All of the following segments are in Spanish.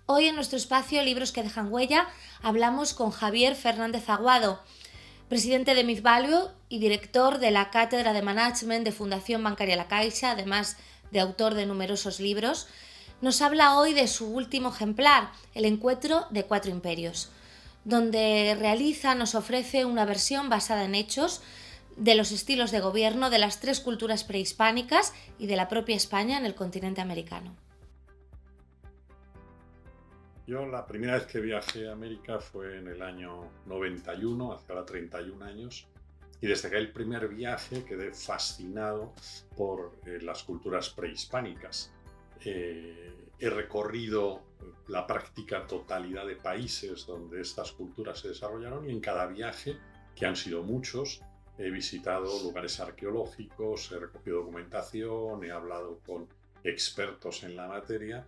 Hoy en nuestro espacio Libros que dejan huella hablamos con Javier Fernández Aguado, presidente de Myth Value y director de la Cátedra de Management de Fundación Bancaria La Caixa, además de autor de numerosos libros. Nos habla hoy de su último ejemplar, El encuentro de cuatro imperios, donde nos ofrece una versión basada en hechos de los estilos de gobierno de las tres culturas prehispánicas y de la propia España en el continente americano. Yo la primera vez que viajé a América fue en el año 91, hace ahora 31 años, y desde aquel primer viaje quedé fascinado por las culturas prehispánicas. He recorrido la práctica totalidad de países donde estas culturas se desarrollaron y en cada viaje, que han sido muchos, he visitado lugares arqueológicos, he recogido documentación, he hablado con expertos en la materia.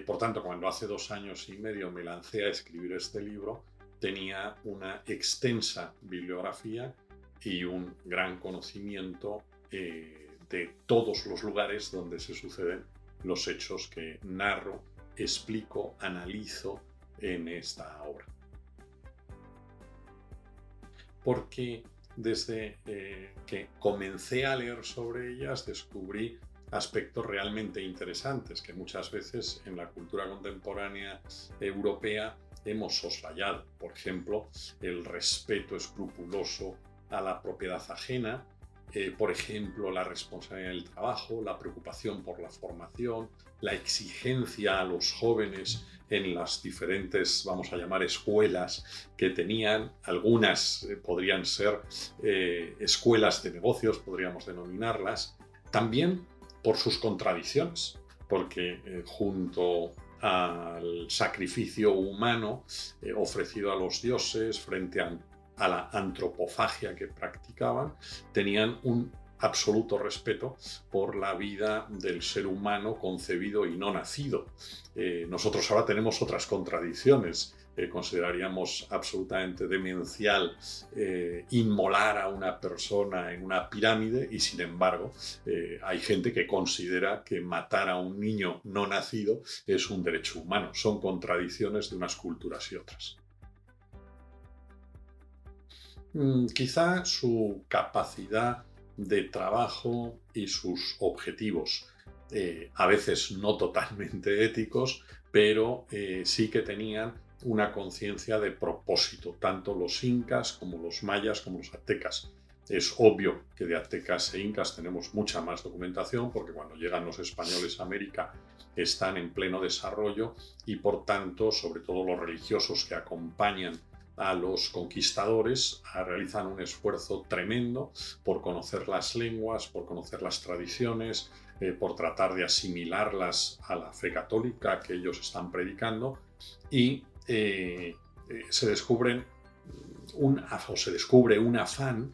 Por tanto, cuando hace 2 años y medio me lancé a escribir este libro, tenía una extensa bibliografía y un gran conocimiento de todos los lugares donde se suceden los hechos que narro, explico, analizo en esta obra. Porque desde que comencé a leer sobre ellas descubrí aspectos realmente interesantes que muchas veces en la cultura contemporánea europea hemos soslayado. Por ejemplo, el respeto escrupuloso a la propiedad ajena, por ejemplo, la responsabilidad en el trabajo, la preocupación por la formación, la exigencia a los jóvenes en las diferentes, vamos a llamar, escuelas que tenían. Algunas podrían ser escuelas de negocios, podríamos denominarlas. También por sus contradicciones, porque junto al sacrificio humano ofrecido a los dioses frente a la antropofagia que practicaban, tenían un absoluto respeto por la vida del ser humano concebido y no nacido. Nosotros ahora tenemos otras contradicciones. Consideraríamos absolutamente demencial inmolar a una persona en una pirámide y sin embargo hay gente que considera que matar a un niño no nacido es un derecho humano. Son contradicciones de unas culturas y otras. Quizá su capacidad de trabajo y sus objetivos, a veces no totalmente éticos, pero sí que tenían una conciencia de propósito, tanto los incas como los mayas como los aztecas. Es obvio que de aztecas e incas tenemos mucha más documentación porque cuando llegan los españoles a América están en pleno desarrollo y por tanto, sobre todo los religiosos que acompañan a los conquistadores, realizan un esfuerzo tremendo por conocer las lenguas, por conocer las tradiciones, por tratar de asimilarlas a la fe católica que ellos están predicando y se descubre un afán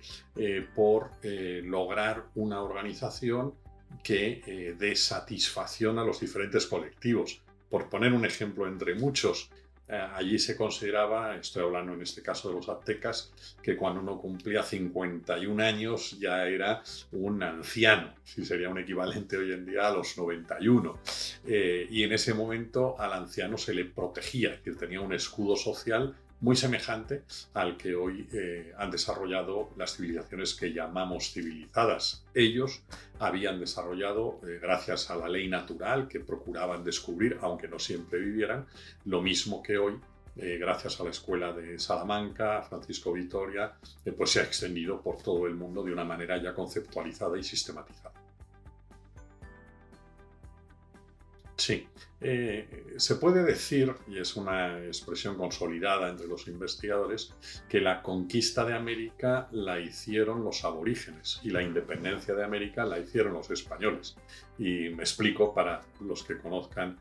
por lograr una organización que dé satisfacción a los diferentes colectivos. Por poner un ejemplo entre muchos, allí se consideraba, estoy hablando en este caso de los aztecas, que cuando uno cumplía 51 años ya era un anciano, si sería un equivalente hoy en día a los 91. Y en ese momento al anciano se le protegía, es decir, tenía un escudo social muy semejante al que hoy han desarrollado las civilizaciones que llamamos civilizadas. Ellos habían desarrollado, gracias a la ley natural que procuraban descubrir, aunque no siempre vivieran, lo mismo que hoy, gracias a la escuela de Salamanca, Francisco Vitoria, pues se ha extendido por todo el mundo de una manera ya conceptualizada y sistematizada. Sí, se puede decir, y es una expresión consolidada entre los investigadores, que la conquista de América la hicieron los aborígenes y la independencia de América la hicieron los españoles. Y me explico para los que conozcan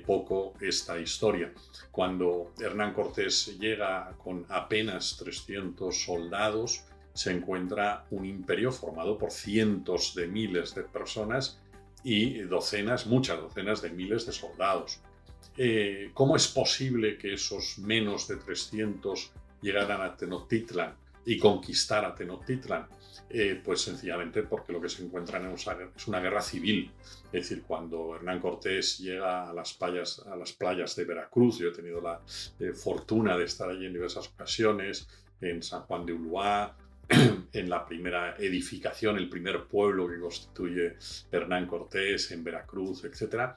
poco esta historia. Cuando Hernán Cortés llega con apenas 300 soldados, se encuentra un imperio formado por cientos de miles de personas y muchas docenas de miles de soldados. ¿Cómo es posible que esos menos de 300 llegaran a Tenochtitlan y conquistar a Tenochtitlan? Pues sencillamente porque lo que se encuentran es una guerra civil. Es decir, cuando Hernán Cortés llega a las playas de Veracruz, yo he tenido la fortuna de estar allí en diversas ocasiones, en San Juan de Ulúa, en la primera edificación, el primer pueblo que constituye Hernán Cortés, en Veracruz, etc.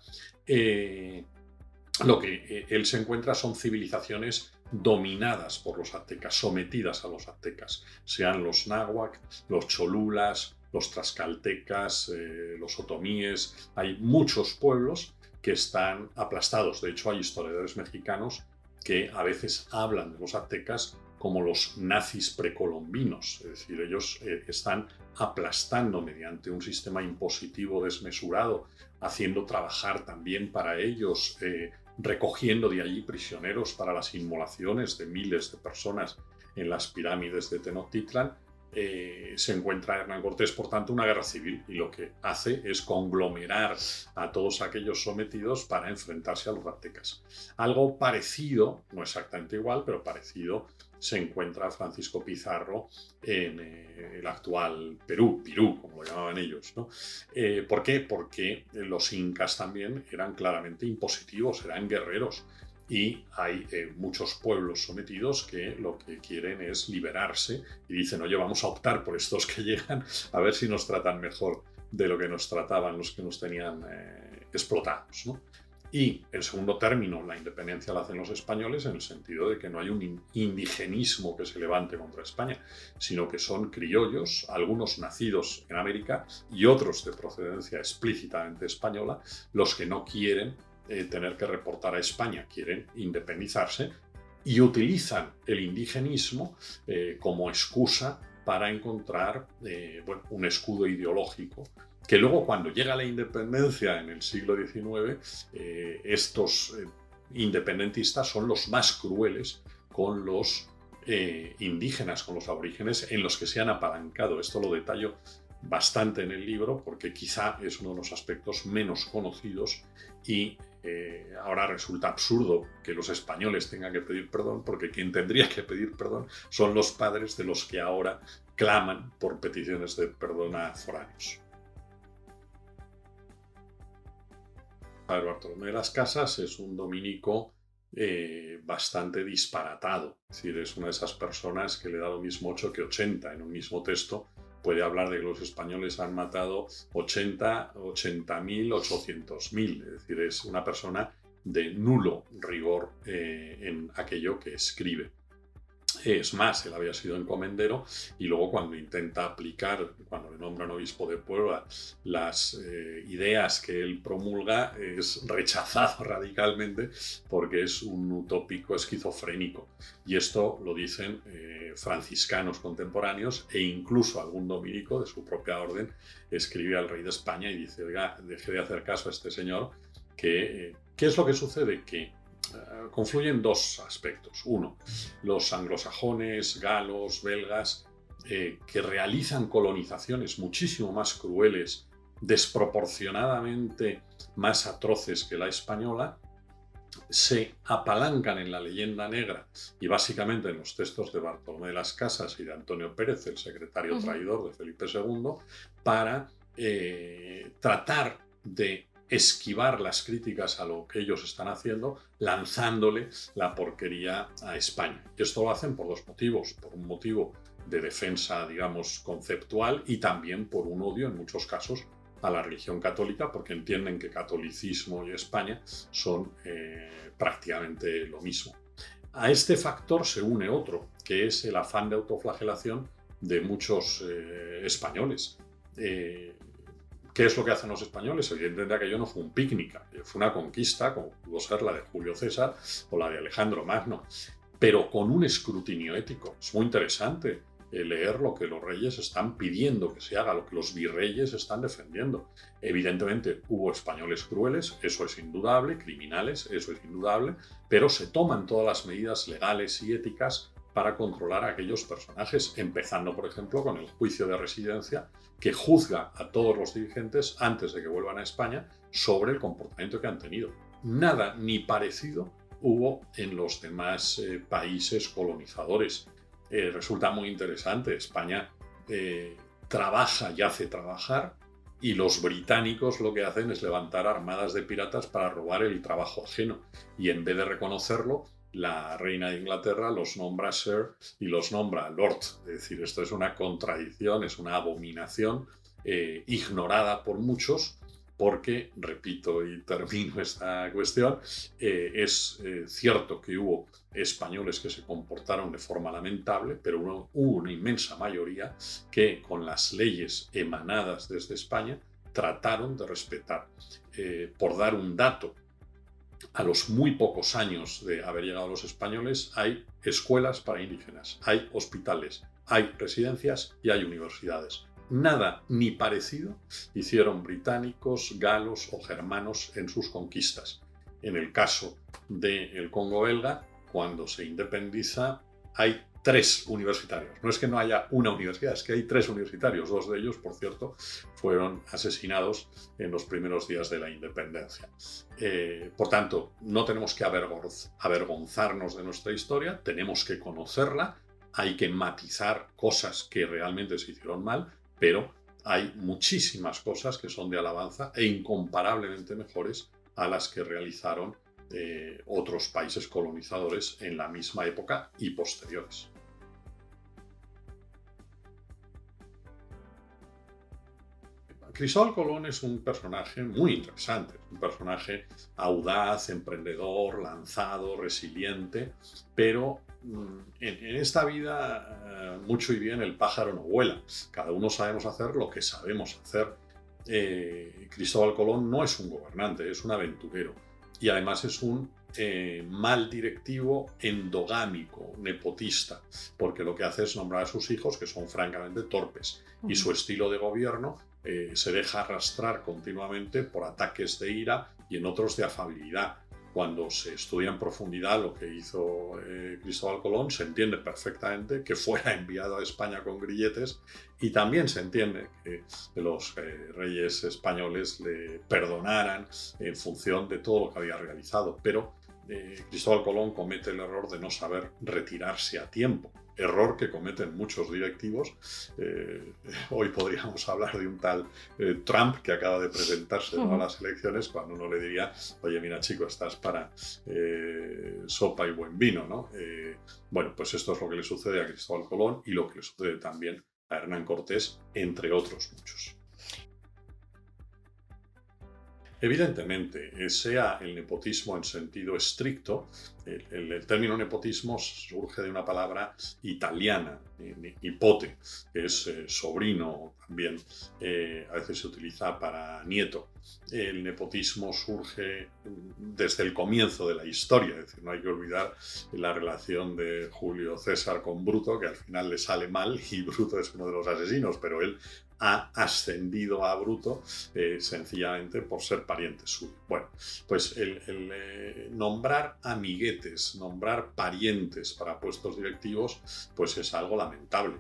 Lo que él se encuentra son civilizaciones dominadas por los aztecas, sometidas a los aztecas, sean los náhuatl, los cholulas, los tlaxcaltecas, los otomíes. Hay muchos pueblos que están aplastados. De hecho, hay historiadores mexicanos que a veces hablan de los aztecas como los nazis precolombinos, es decir, ellos están aplastando mediante un sistema impositivo desmesurado, haciendo trabajar también para ellos, recogiendo de allí prisioneros para las inmolaciones de miles de personas en las pirámides de Tenochtitlan. Se encuentra Hernán Cortés, por tanto, una guerra civil, y lo que hace es conglomerar a todos aquellos sometidos para enfrentarse a los aztecas. Algo parecido, no exactamente igual, pero parecido, se encuentra Francisco Pizarro en el actual Perú, como lo llamaban ellos, ¿no? ¿Por qué? Porque los incas también eran claramente impositivos, eran guerreros. Y hay muchos pueblos sometidos que lo que quieren es liberarse y dicen, oye, vamos a optar por estos que llegan, a ver si nos tratan mejor de lo que nos trataban los que nos tenían explotados, ¿no? Y el segundo término, la independencia la hacen los españoles en el sentido de que no hay un indigenismo que se levante contra España, sino que son criollos, algunos nacidos en América y otros de procedencia explícitamente española, los que no quieren tener que reportar a España, quieren independizarse y utilizan el indigenismo como excusa para encontrar un escudo ideológico que luego, cuando llega la independencia en el siglo XIX, estos independentistas son los más crueles con los indígenas, con los aborígenes, en los que se han apalancado. Esto lo detallo bastante en el libro porque quizá es uno de los aspectos menos conocidos y ahora resulta absurdo que los españoles tengan que pedir perdón, porque quien tendría que pedir perdón son los padres de los que ahora claman por peticiones de perdón a foráneos. Bartolomé de las Casas es un dominico bastante disparatado, es decir, es una de esas personas que le da lo mismo 8 que 80 en un mismo texto. Puede hablar de que los españoles han matado 80.000, 800.000, es decir, es una persona de nulo rigor en aquello que escribe. Es más, él había sido encomendero y luego cuando intenta aplicar, cuando le nombran obispo de Puebla, las ideas que él promulga, es rechazado radicalmente porque es un utópico esquizofrénico. Y esto lo dicen franciscanos contemporáneos e incluso algún dominico de su propia orden escribe al rey de España y dice, oiga, deje de hacer caso a este señor, que ¿qué es lo que sucede? Que confluyen dos aspectos. Uno, los anglosajones, galos, belgas, que realizan colonizaciones muchísimo más crueles, desproporcionadamente más atroces que la española, se apalancan en la leyenda negra y básicamente en los textos de Bartolomé de las Casas y de Antonio Pérez, el secretario traidor de Felipe II, para tratar de esquivar las críticas a lo que ellos están haciendo, lanzándole la porquería a España. Y esto lo hacen por dos motivos. Por un motivo de defensa, digamos, conceptual y también por un odio, en muchos casos, a la religión católica, porque entienden que catolicismo y España son prácticamente lo mismo. A este factor se une otro, que es el afán de autoflagelación de muchos españoles. ¿Qué es lo que hacen los españoles? Evidentemente aquello no fue un picnic, fue una conquista, como pudo ser la de Julio César o la de Alejandro Magno, pero con un escrutinio ético. Es muy interesante leer lo que los reyes están pidiendo que se haga, lo que los virreyes están defendiendo. Evidentemente hubo españoles crueles, eso es indudable, criminales, eso es indudable, pero se toman todas las medidas legales y éticas para controlar a aquellos personajes, empezando, por ejemplo, con el juicio de residencia que juzga a todos los dirigentes antes de que vuelvan a España sobre el comportamiento que han tenido. Nada ni parecido hubo en los demás países colonizadores. Resulta muy interesante. España trabaja y hace trabajar, y los británicos lo que hacen es levantar armadas de piratas para robar el trabajo ajeno. Y en vez de reconocerlo, la reina de Inglaterra los nombra Sir y los nombra Lord. Es decir, esto es una contradicción, es una abominación ignorada por muchos, porque, repito y termino esta cuestión, es cierto que hubo españoles que se comportaron de forma lamentable, pero hubo una inmensa mayoría que con las leyes emanadas desde España trataron de respetar. Por dar un dato, a los muy pocos años de haber llegado los españoles hay escuelas para indígenas, hay hospitales, hay residencias y hay universidades. Nada ni parecido hicieron británicos, galos o germanos en sus conquistas. En el caso del Congo belga, cuando se independiza, hay 3 universitarios. No es que no haya una universidad, es que hay 3 universitarios. 2 de ellos, por cierto, fueron asesinados en los primeros días de la independencia. Por tanto, no tenemos que avergonzarnos de nuestra historia, tenemos que conocerla, hay que matizar cosas que realmente se hicieron mal, pero hay muchísimas cosas que son de alabanza e incomparablemente mejores a las que realizaron otros países colonizadores en la misma época y posteriores. Cristóbal Colón es un personaje muy interesante, un personaje audaz, emprendedor, lanzado, resiliente, pero en esta vida mucho y bien el pájaro no vuela. Cada uno sabemos hacer lo que sabemos hacer. Cristóbal Colón no es un gobernante, es un aventurero y además es un mal directivo endogámico, nepotista, porque lo que hace es nombrar a sus hijos que son francamente torpes y su estilo de gobierno se deja arrastrar continuamente por ataques de ira y en otros de afabilidad. Cuando se estudia en profundidad lo que hizo Cristóbal Colón, se entiende perfectamente que fuera enviado a España con grilletes y también se entiende que los reyes españoles le perdonaran en función de todo lo que había realizado. Pero Cristóbal Colón comete el error de no saber retirarse a tiempo. Error que cometen muchos directivos. Hoy podríamos hablar de un tal Trump que acaba de presentarse a las elecciones, cuando uno le diría, oye, mira chico, estás para sopa y buen vino, ¿no? Bueno, pues esto es lo que le sucede a Cristóbal Colón y lo que le sucede también a Hernán Cortés, entre otros muchos. Evidentemente, sea el nepotismo en sentido estricto, el término nepotismo surge de una palabra italiana, nipote, que es sobrino también, a veces se utiliza para nieto. El nepotismo surge desde el comienzo de la historia, es decir, no hay que olvidar la relación de Julio César con Bruto, que al final le sale mal y Bruto es uno de los asesinos, pero él ha ascendido a Bruto sencillamente por ser pariente suyo. Bueno, pues el nombrar amiguetes, nombrar parientes para puestos directivos, pues es algo lamentable.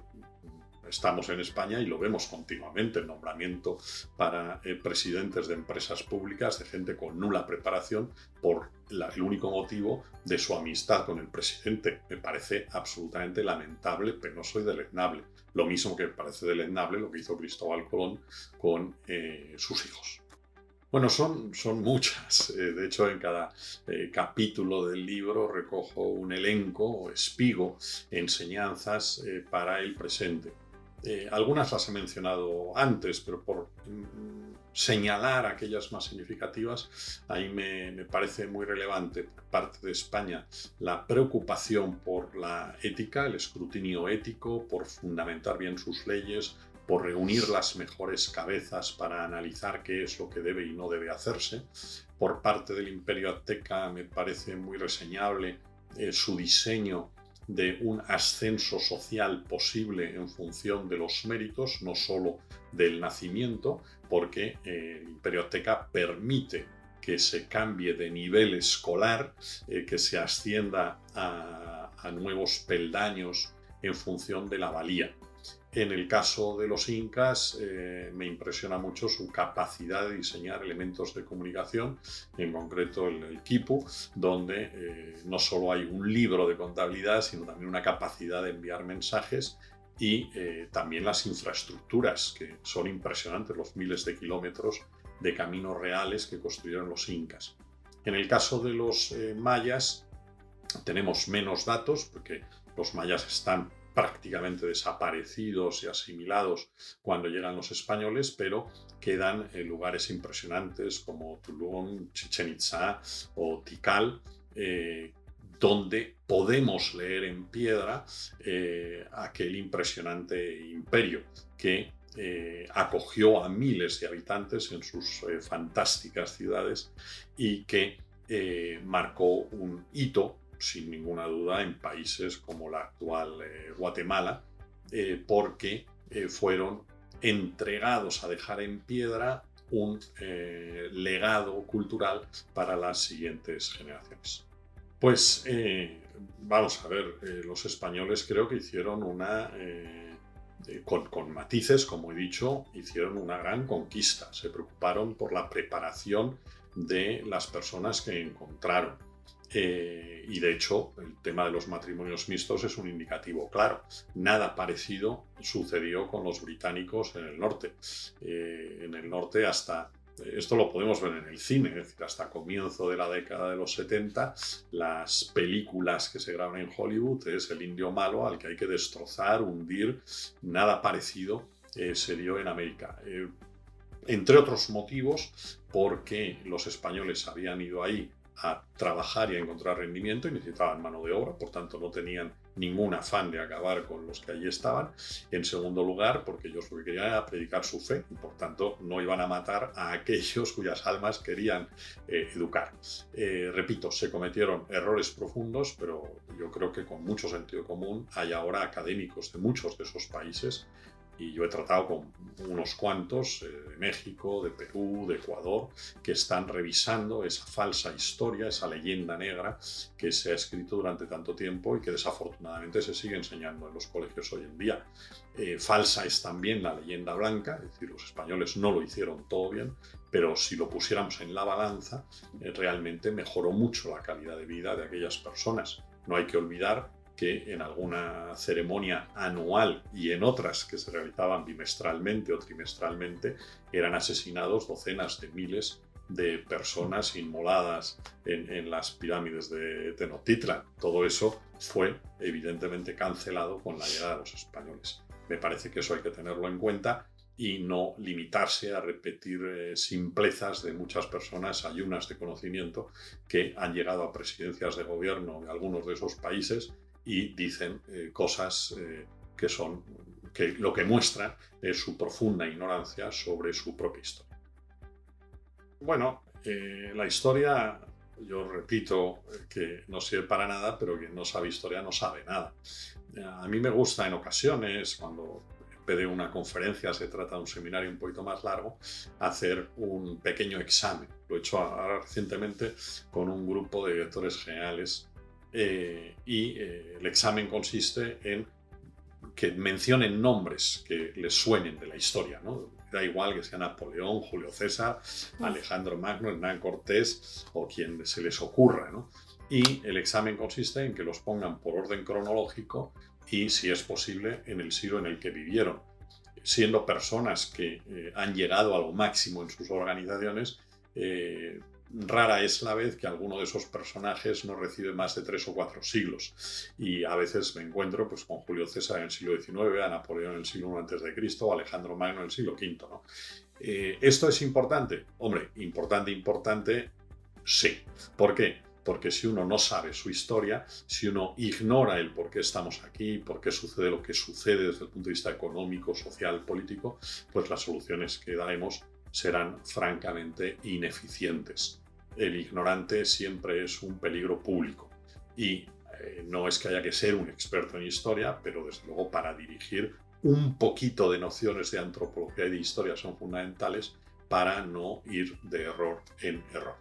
Estamos en España y lo vemos continuamente, el nombramiento para presidentes de empresas públicas de gente con nula preparación por el único motivo de su amistad con el presidente. Me parece absolutamente lamentable, penoso y deleznable. Lo mismo que me parece deleznable lo que hizo Cristóbal Colón con sus hijos. Bueno, son muchas. De hecho, en cada capítulo del libro recojo un elenco o espigo, enseñanzas para el presente. Algunas las he mencionado antes, pero por señalar aquellas más significativas, ahí me parece muy relevante por parte de España la preocupación por la ética, el escrutinio ético, por fundamentar bien sus leyes, por reunir las mejores cabezas para analizar qué es lo que debe y no debe hacerse. Por parte del Imperio Azteca me parece muy reseñable su diseño de un ascenso social posible en función de los méritos, no solo del nacimiento, porque el Imperio Azteca permite que se cambie de nivel escolar, que se ascienda a nuevos peldaños en función de la valía. En el caso de los incas me impresiona mucho su capacidad de diseñar elementos de comunicación, en concreto el quipu, donde no solo hay un libro de contabilidad, sino también una capacidad de enviar mensajes y también las infraestructuras, que son impresionantes, los miles de kilómetros de caminos reales que construyeron los incas. En el caso de los mayas tenemos menos datos, porque los mayas están prácticamente desaparecidos y asimilados cuando llegan los españoles, pero quedan lugares impresionantes como Tulum, Chichén Itzá o Tikal, donde podemos leer en piedra aquel impresionante imperio que acogió a miles de habitantes en sus fantásticas ciudades y que marcó un hito, sin ninguna duda, en países como la actual Guatemala, porque fueron entregados a dejar en piedra un legado cultural para las siguientes generaciones. Pues vamos a ver, los españoles creo que hicieron con matices, como he dicho, hicieron una gran conquista. Se preocuparon por la preparación de las personas que encontraron. Y de hecho, el tema de los matrimonios mixtos es un indicativo claro. Nada parecido sucedió con los británicos en el norte. En el norte hasta... Esto lo podemos ver en el cine, es decir, hasta comienzo de la década de los 70, las películas que se graban en Hollywood es el indio malo al que hay que destrozar, hundir. Nada parecido se dio en América. Entre otros motivos, porque los españoles habían ido ahí a trabajar y a encontrar rendimiento y necesitaban mano de obra, por tanto no tenían ningún afán de acabar con los que allí estaban. En segundo lugar, porque ellos lo que querían era predicar su fe y por tanto no iban a matar a aquellos cuyas almas querían educar. Repito, se cometieron errores profundos, pero yo creo que con mucho sentido común hay ahora académicos de muchos de esos países, y yo he tratado con unos cuantos de México, de Perú, de Ecuador, que están revisando esa falsa historia, esa leyenda negra que se ha escrito durante tanto tiempo y que desafortunadamente se sigue enseñando en los colegios hoy en día. Falsa es también la leyenda blanca, es decir, los españoles no lo hicieron todo bien, pero si lo pusiéramos en la balanza, realmente mejoró mucho la calidad de vida de aquellas personas. No hay que olvidar que en alguna ceremonia anual y en otras que se realizaban bimestralmente o trimestralmente eran asesinados docenas de miles de personas inmoladas en las pirámides de Tenochtitlan. Todo eso fue evidentemente cancelado con la llegada de los españoles. Me parece que eso hay que tenerlo en cuenta y no limitarse a repetir simplezas de muchas personas ayunas de conocimiento que han llegado a presidencias de gobierno de algunos de esos países y dicen cosas que lo que muestran es su profunda ignorancia sobre su propia historia. Bueno, la historia, yo repito que no sirve para nada, pero quien no sabe historia no sabe nada. A mí me gusta en ocasiones, cuando en vez de una conferencia se trata de un seminario un poquito más largo, hacer un pequeño examen. Lo he hecho ahora recientemente con un grupo de directores generales. El examen consiste en que mencionen nombres que les suenen de la historia, ¿no? Da igual que sea Napoleón, Julio César, Alejandro Magno, Hernán Cortés o quien se les ocurra, ¿no? Y el examen consiste en que los pongan por orden cronológico y, si es posible, en el siglo en el que vivieron, siendo personas que han llegado a lo máximo en sus organizaciones. Rara es la vez que alguno de esos personajes no recibe más de 3 o 4 siglos. Y a veces me encuentro pues, con Julio César en el siglo XIX, a Napoleón en el siglo I a.C., o Alejandro Magno en el siglo V, ¿no? ¿Esto es importante? Hombre, importante, sí. ¿Por qué? Porque si uno no sabe su historia, si uno ignora el por qué estamos aquí, por qué sucede lo que sucede desde el punto de vista económico, social, político, pues las soluciones que daremos serán francamente ineficientes. El ignorante siempre es un peligro público y no es que haya que ser un experto en historia, pero desde luego para dirigir un poquito de nociones de antropología y de historia son fundamentales para no ir de error en error.